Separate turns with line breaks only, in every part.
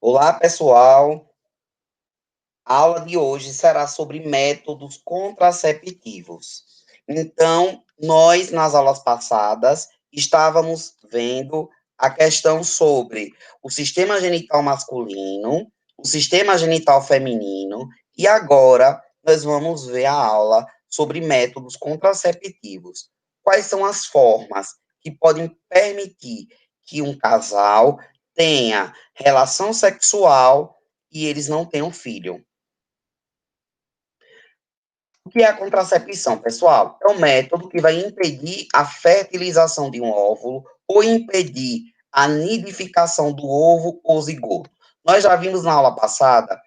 Olá, pessoal. A aula de hoje será sobre métodos contraceptivos. Então, nós, nas aulas passadas, estávamos vendo a questão sobre o sistema genital masculino, o sistema genital feminino, e agora nós vamos ver a aula sobre métodos contraceptivos. Quais são as formas que podem permitir que um casal tenha relação sexual e eles não tenham filho? O que é a contracepção, pessoal? É um método que vai impedir a fertilização de um óvulo ou impedir a nidificação do ovo ou zigoto. Nós já vimos na aula passada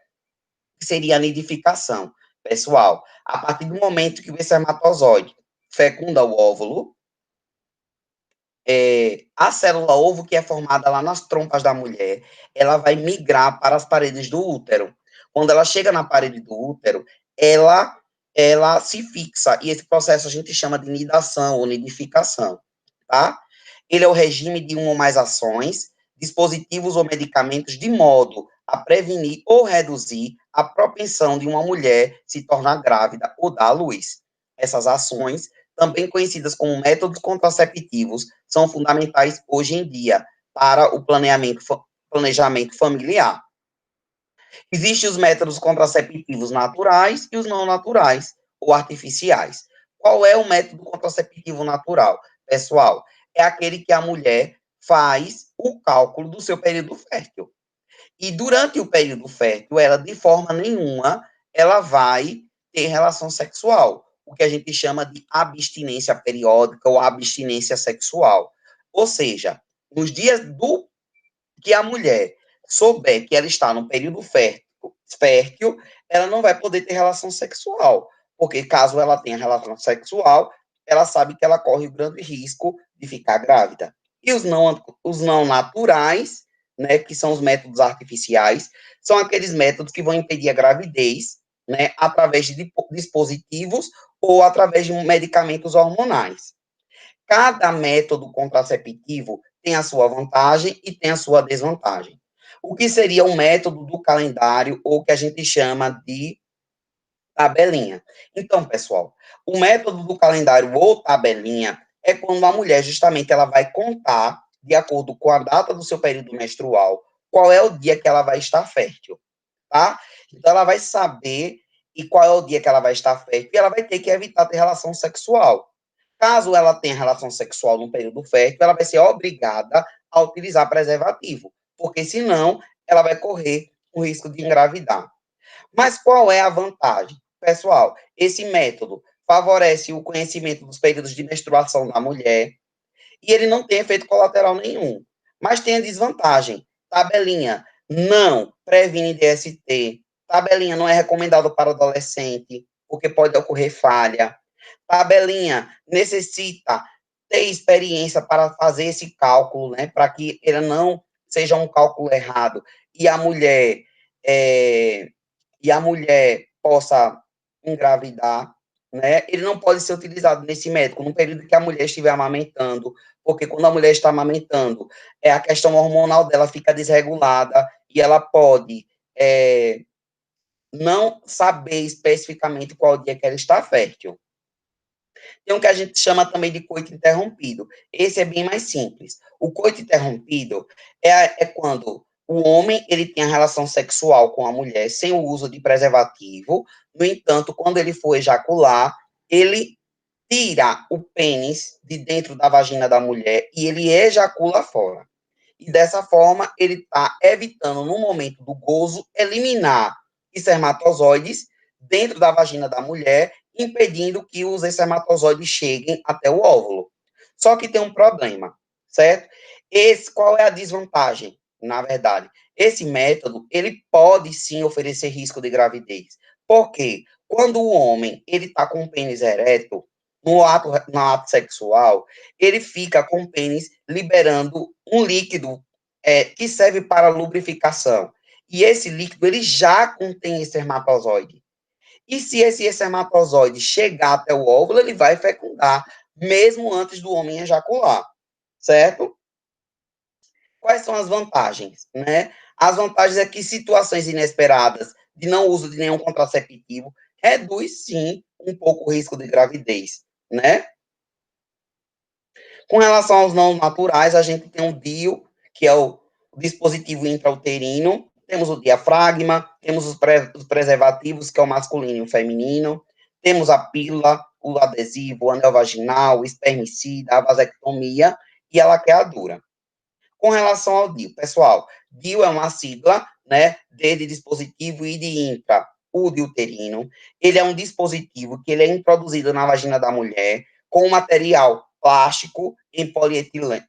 que seria a nidificação. Pessoal, a partir do momento que o espermatozoide fecunda o óvulo, a célula ovo que é formada lá nas trompas da mulher, ela vai migrar para as paredes do útero. Quando ela chega na parede do útero, ela se fixa, e esse processo a gente chama de nidação ou nidificação, tá? Ele é o regime de uma ou mais ações, dispositivos ou medicamentos de modo a prevenir ou reduzir a propensão de uma mulher se tornar grávida ou dar à luz. Essas ações, também conhecidas como métodos contraceptivos, são fundamentais hoje em dia para o planejamento familiar. Existem os métodos contraceptivos naturais e os não naturais, ou artificiais. Qual é o método contraceptivo natural? Pessoal, é aquele que a mulher faz o cálculo do seu período fértil. E durante o período fértil, ela, de forma nenhuma, ela vai ter relação sexual, o que a gente chama de abstinência periódica ou abstinência sexual. Ou seja, nos dias do que a mulher souber que ela está no período fértil, ela não vai poder ter relação sexual, porque caso ela tenha relação sexual, ela sabe que ela corre o grande risco de ficar grávida. E os não naturais, né, que são os métodos artificiais, são aqueles métodos que vão impedir a gravidez, né, através de dispositivos ou através de medicamentos hormonais. Cada método contraceptivo tem a sua vantagem e tem a sua desvantagem. O que seria um método do calendário, ou que a gente chama de tabelinha? Então, pessoal, o método do calendário ou tabelinha é quando a mulher, justamente, ela vai contar, de acordo com a data do seu período menstrual, qual é o dia que ela vai estar fértil, tá? Então, ela vai saber e qual é o dia que ela vai estar fértil, e ela vai ter que evitar ter relação sexual. Caso ela tenha relação sexual no período fértil, ela vai ser obrigada a utilizar preservativo, porque senão ela vai correr o risco de engravidar. Mas qual é a vantagem? Pessoal, esse método favorece o conhecimento dos períodos de menstruação da mulher e ele não tem efeito colateral nenhum. Mas tem a desvantagem. Tabelinha não previne DST. Tabelinha não é recomendado para adolescente, porque pode ocorrer falha. Tabelinha necessita ter experiência para fazer esse cálculo, né? Para que ele não seja um cálculo errado e a mulher é, possa engravidar, né? Ele não pode ser utilizado nesse método no período que a mulher estiver amamentando, porque quando a mulher está amamentando, a questão hormonal dela fica desregulada e ela pode não saber especificamente qual dia que ela está fértil. Tem um que a gente chama também de coito interrompido. Esse é bem mais simples. O coito interrompido é quando o homem ele tem a relação sexual com a mulher sem o uso de preservativo. No entanto, quando ele for ejacular, ele tira o pênis de dentro da vagina da mulher e ele ejacula fora. E dessa forma, ele está evitando, no momento do gozo, eliminar espermatozoides dentro da vagina da mulher, impedindo que os espermatozoides cheguem até o óvulo. Só que tem um problema, certo? Qual é a desvantagem, na verdade? Esse método, ele pode sim oferecer risco de gravidez. Por quê? Quando o homem, ele está com o pênis ereto, no ato sexual, ele fica com o pênis liberando um líquido que serve para lubrificação. E esse líquido, ele já contém espermatozoide. E se esse espermatozoide chegar até o óvulo, ele vai fecundar, mesmo antes do homem ejacular, certo? Quais são as vantagens, né? As vantagens é que situações inesperadas de não uso de nenhum contraceptivo reduz, sim, um pouco o risco de gravidez, né? Com relação aos não naturais, a gente tem o DIU, que é o dispositivo intrauterino, temos o diafragma, temos os preservativos, que é o masculino e o feminino, temos a pílula, o adesivo, o anel vaginal, o espermicida, a vasectomia e a laqueadura. Com relação ao DIU, pessoal, DIU é uma sigla, né, D de dispositivo e de intra, o de uterino. Ele é um dispositivo que ele é introduzido na vagina da mulher com um material plástico em polietileno.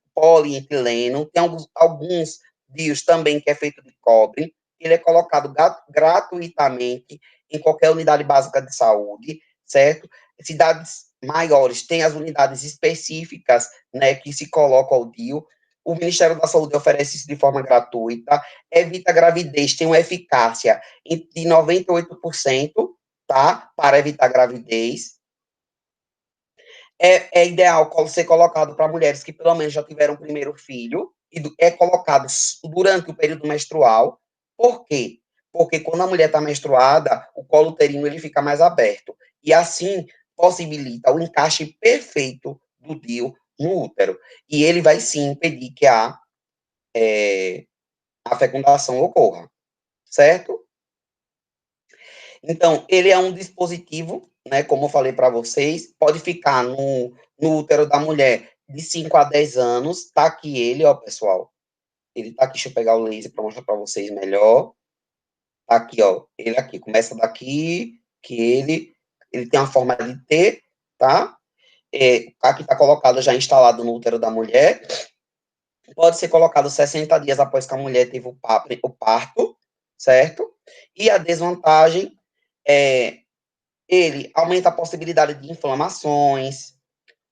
Tem alguns DIUs também que é feito de cobre. Ele é colocado gratuitamente em qualquer unidade básica de saúde, certo? Cidades maiores têm as unidades específicas, né, que se coloca o DIU. O Ministério da Saúde oferece isso de forma gratuita, evita a gravidez, tem uma eficácia de 98%, tá? Para evitar a gravidez. É ideal ser colocado para mulheres que pelo menos já tiveram o primeiro filho, e é colocado durante o período menstrual. Por quê? Porque quando a mulher está menstruada, o colo uterino ele fica mais aberto. E assim possibilita o encaixe perfeito do DIU no útero. E ele vai sim impedir que a fecundação ocorra, certo? Então, ele é um dispositivo, né, como eu falei para vocês, pode ficar no útero da mulher de 5 a 10 anos, tá aqui ele, ó, pessoal, ele tá aqui, deixa eu pegar o laser para mostrar para vocês melhor, tá aqui, ó, ele aqui, começa daqui, que ele tem a forma de T, tá? Aqui tá colocado já instalado no útero da mulher, pode ser colocado 60 dias após que a mulher teve o parto, certo? E a desvantagem é ele aumenta a possibilidade de inflamações.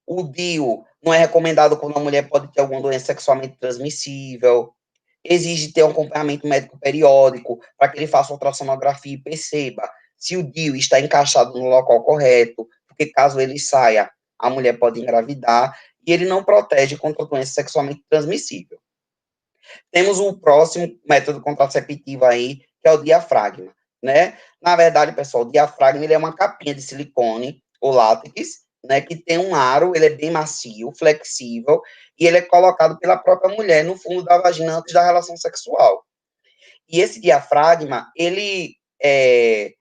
O DIU não é recomendado quando a mulher pode ter alguma doença sexualmente transmissível. Exige ter um acompanhamento médico periódico para que ele faça ultrassonografia e perceba se o DIU está encaixado no local correto, porque caso ele saia, a mulher pode engravidar, e ele não protege contra doença sexualmente transmissível. Temos um próximo método contraceptivo aí, que é o diafragma, né? Na verdade, pessoal, o diafragma ele é uma capinha de silicone ou látex, né, que tem um aro, ele é bem macio, flexível, e ele é colocado pela própria mulher no fundo da vagina antes da relação sexual. E esse diafragma, ele é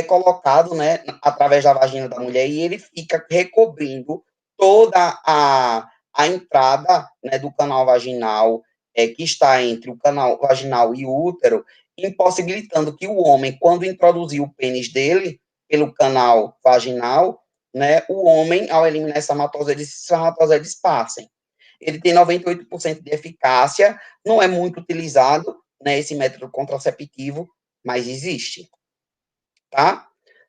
colocado, né, através da vagina da mulher e ele fica recobrindo toda a entrada, né, do canal vaginal, que está entre o canal vaginal e o útero, impossibilitando que o homem, quando introduzir o pênis dele pelo canal vaginal, né, o homem, ao eliminar esses espermatozoides passem. Ele tem 98% de eficácia, não é muito utilizado, né, esse método contraceptivo, mas existe, tá?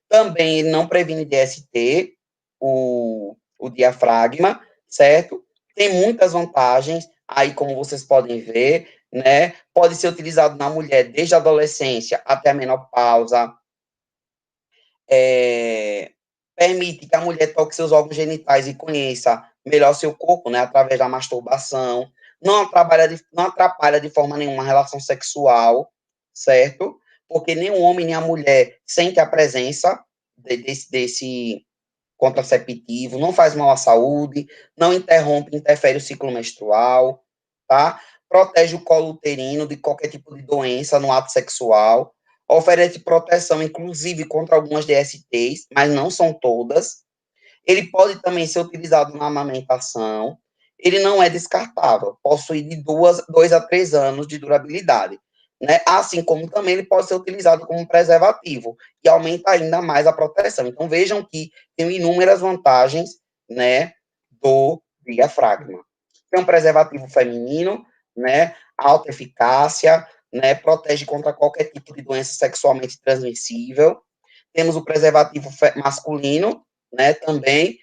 Também ele não previne DST, o diafragma, certo? Tem muitas vantagens, aí como vocês podem ver, né? Pode ser utilizado na mulher desde a adolescência até a menopausa, permite que a mulher toque seus órgãos genitais e conheça melhor seu corpo, né, através da masturbação, não atrapalha de forma nenhuma a relação sexual, certo? Porque nem o homem nem a mulher sente a presença desse contraceptivo, não faz mal à saúde, não interfere o ciclo menstrual, tá? Protege o colo uterino de qualquer tipo de doença no ato sexual, oferece proteção, inclusive, contra algumas DSTs, mas não são todas. Ele pode também ser utilizado na amamentação. Ele não é descartável, possui de 2 a 3 anos de durabilidade. Né? Assim como também ele pode ser utilizado como preservativo, e aumenta ainda mais a proteção. Então, vejam que tem inúmeras vantagens, né, do diafragma. Tem um preservativo feminino, né, alta eficácia, né, protege contra qualquer tipo de doença sexualmente transmissível. Temos o preservativo masculino, né, também,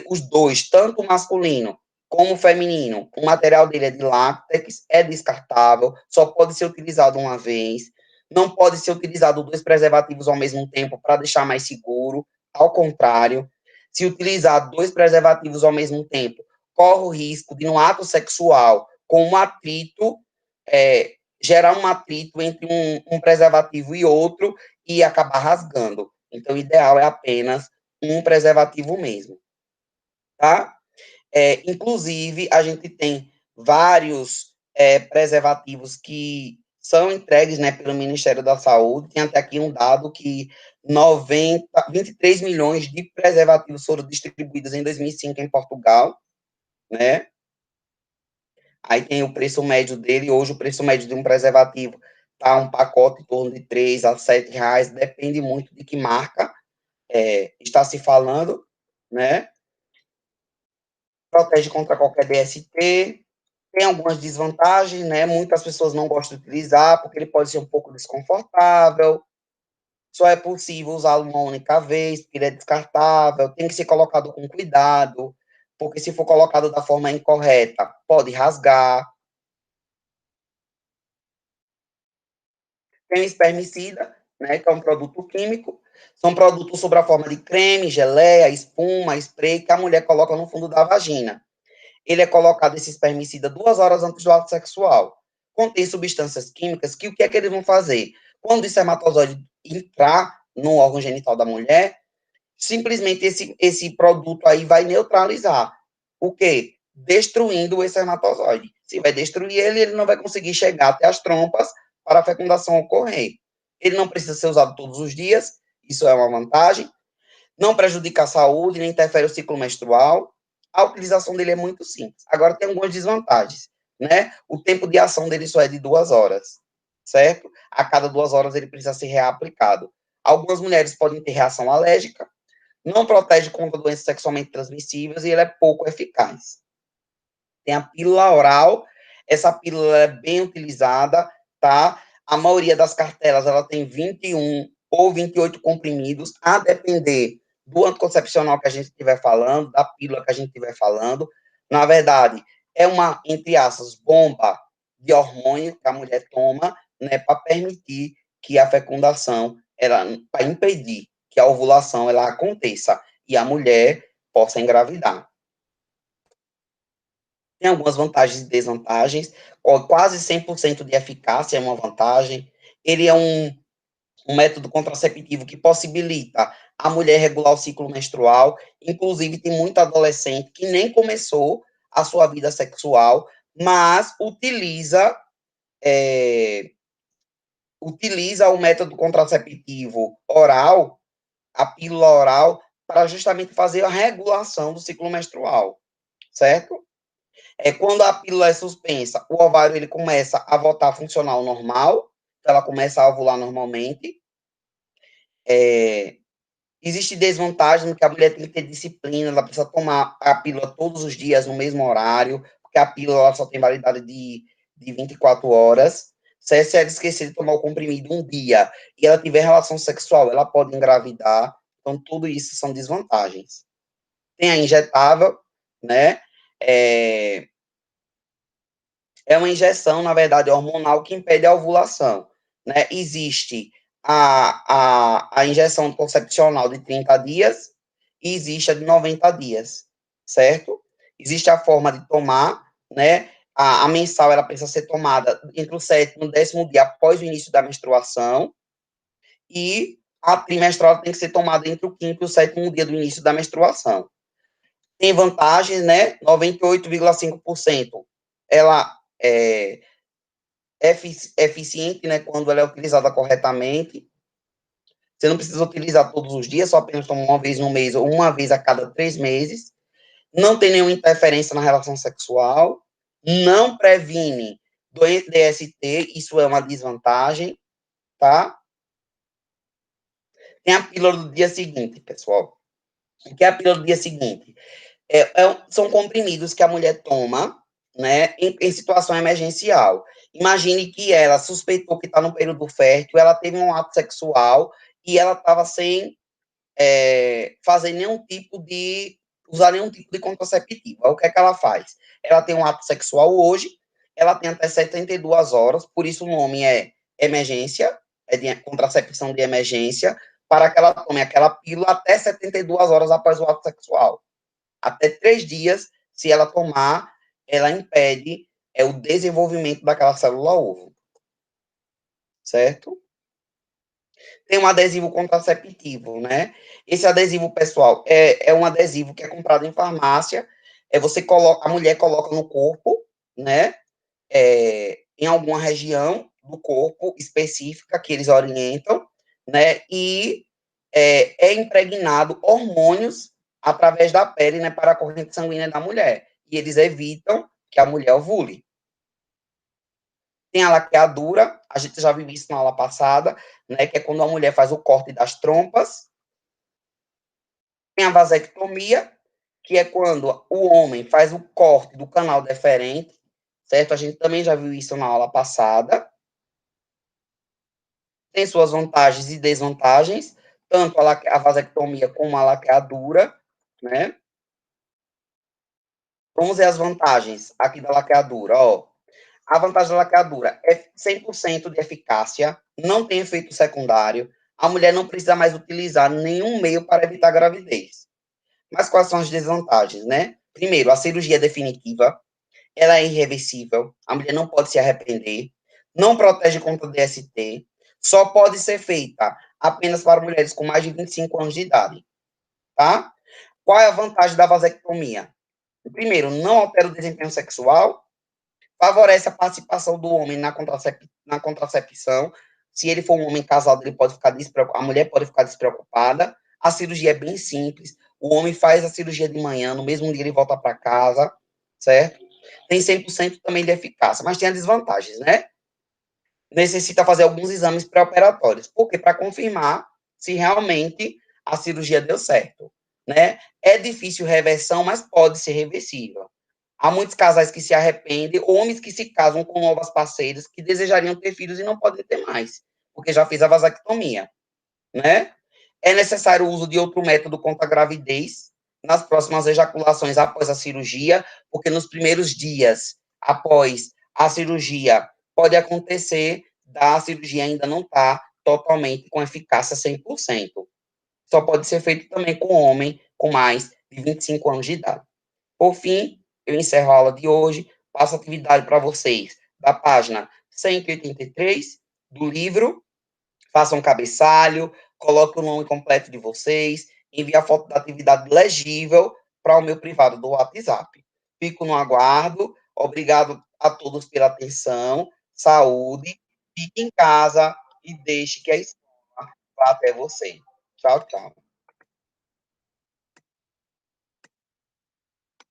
os dois, tanto o masculino como o feminino, o material dele é de látex, é descartável, só pode ser utilizado uma vez, não pode ser utilizado dois preservativos ao mesmo tempo para deixar mais seguro, ao contrário, se utilizar dois preservativos ao mesmo tempo, corre o risco de, no ato sexual, com um atrito, gerar um atrito entre um preservativo e outro e acabar rasgando. Então, o ideal é apenas um preservativo mesmo, tá? Inclusive, a gente tem vários preservativos que são entregues, né, pelo Ministério da Saúde. Tem até aqui um dado que 23 milhões de preservativos foram distribuídos em 2005 em Portugal, né? Aí tem o preço médio dele. Hoje, o preço médio de um preservativo tá um pacote em torno de R$ 3 a R$ 7, depende muito de que marca está se falando, né? Protege contra qualquer DST. Tem algumas desvantagens, né? Muitas pessoas não gostam de utilizar porque ele pode ser um pouco desconfortável. Só é possível usá-lo uma única vez, porque ele é descartável. Tem que ser colocado com cuidado, porque se for colocado da forma incorreta, pode rasgar. Tem o espermicida, né, que é um produto químico. São produtos sob a forma de creme, geleia, espuma, spray, que a mulher coloca no fundo da vagina. Ele é colocado, esse espermicida, 2 horas antes do ato sexual. Contém substâncias químicas que o que é que eles vão fazer? Quando o espermatozoide entrar no órgão genital da mulher, simplesmente esse produto aí vai neutralizar. O quê? Destruindo o espermatozoide. Se vai destruir ele, ele não vai conseguir chegar até as trompas para a fecundação ocorrer. Ele não precisa ser usado todos os dias, isso é uma vantagem. Não prejudica a saúde, nem interfere o ciclo menstrual. A utilização dele é muito simples. Agora, tem algumas desvantagens, né? O tempo de ação dele só é de 2 horas, certo? A cada 2 horas ele precisa ser reaplicado. Algumas mulheres podem ter reação alérgica, não protege contra doenças sexualmente transmissíveis e ele é pouco eficaz. Tem a pílula oral, essa pílula é bem utilizada, tá? A maioria das cartelas, ela tem 21 ou 28 comprimidos, a depender do anticoncepcional que a gente estiver falando, da pílula que a gente estiver falando. Na verdade, é uma, entre aspas, bomba de hormônio que a mulher toma, né, para permitir que a fecundação, para impedir que a ovulação ela aconteça e a mulher possa engravidar. Tem algumas vantagens e desvantagens. Quase 100% de eficácia é uma vantagem. Ele é um método contraceptivo que possibilita a mulher regular o ciclo menstrual. Inclusive, tem muito adolescente que nem começou a sua vida sexual, mas utiliza o método contraceptivo oral, a pílula oral, para justamente fazer a regulação do ciclo menstrual, certo? Quando a pílula é suspensa, o ovário ele começa a voltar a funcionar ao normal, ela começa a ovular normalmente. Existe desvantagem, porque a mulher tem que ter disciplina, ela precisa tomar a pílula todos os dias, no mesmo horário, porque a pílula só tem validade de 24 horas. Se ela esquecer de tomar o comprimido um dia e ela tiver relação sexual, ela pode engravidar. Então, tudo isso são desvantagens. Tem a injetável, né? É, é uma injeção, na verdade, hormonal que impede a ovulação, né? Existe a injeção concepcional de 30 dias e existe a de 90 dias, certo? Existe a forma de tomar, né? A mensal, ela precisa ser tomada entre o 7º e o 10º dia após o início da menstruação e a trimestral tem que ser tomada entre o 5º e o 7º dia do início da menstruação. Tem vantagens, né? 98,5% ela eficiente, né, quando ela é utilizada corretamente. Você não precisa utilizar todos os dias, só apenas toma uma vez no mês ou uma vez a cada 3 meses. Não tem nenhuma interferência na relação sexual. Não previne doença DST, isso é uma desvantagem, tá? Tem a pílula do dia seguinte, pessoal. O que é a pílula do dia seguinte? São comprimidos que a mulher toma, né, em situação emergencial. Imagine que ela suspeitou que está no período fértil, ela teve um ato sexual e ela estava sem fazer usar nenhum tipo de contraceptivo. Aí, o que é que ela faz? Ela tem um ato sexual hoje, ela tem até 72 horas, por isso o nome é emergência, é de contracepção de emergência, para que ela tome aquela pílula até 72 horas após o ato sexual. Até 3 dias, se ela tomar, ela impede é o desenvolvimento daquela célula ovo, certo? Tem um adesivo contraceptivo, né? Esse adesivo, pessoal, é um adesivo que é comprado em farmácia, você coloca, a mulher coloca no corpo, né? Em alguma região do corpo específica que eles orientam, né? E é impregnado hormônios através da pele, né, para a corrente sanguínea da mulher. E eles evitam que a mulher ovule. Tem a laqueadura, a gente já viu isso na aula passada, né, que é quando a mulher faz o corte das trompas. Tem a vasectomia, que é quando o homem faz o corte do canal deferente, certo? A gente também já viu isso na aula passada. Tem suas vantagens e desvantagens, tanto a vasectomia como a laqueadura, né? Vamos ver as vantagens aqui da laqueadura, ó. A vantagem da laqueadura é 100% de eficácia, não tem efeito secundário, a mulher não precisa mais utilizar nenhum meio para evitar a gravidez. Mas quais são as desvantagens, né? Primeiro, a cirurgia é definitiva, ela é irreversível, a mulher não pode se arrepender, não protege contra DST, só pode ser feita apenas para mulheres com mais de 25 anos de idade, tá? Qual é a vantagem da vasectomia? Primeiro, não altera o desempenho sexual, favorece a participação do homem na contracepção. Se ele for um homem casado, ele pode ficar a mulher pode ficar despreocupada. A cirurgia é bem simples. O homem faz a cirurgia de manhã, no mesmo dia ele volta para casa, certo? Tem 100% também de eficácia, mas tem as desvantagens, né? Necessita fazer alguns exames pré-operatórios, porque para confirmar se realmente a cirurgia deu certo, né? É difícil reversão, mas pode ser reversível. Há muitos casais que se arrependem, homens que se casam com novas parceiras que desejariam ter filhos e não podem ter mais, porque já fez a vasectomia, né? É necessário o uso de outro método contra a gravidez nas próximas ejaculações após a cirurgia, porque nos primeiros dias após a cirurgia pode acontecer da cirurgia ainda não estar totalmente com eficácia 100%. Só pode ser feito também com homem com mais de 25 anos de idade. Por fim, eu encerro a aula de hoje, passo a atividade para vocês da página 183 do livro, façam um cabeçalho, coloque o nome completo de vocês, envie a foto da atividade legível para o meu privado do WhatsApp. Fico no aguardo, obrigado a todos pela atenção, saúde, fique em casa e deixe que a escola vá até você. Tchau, tchau.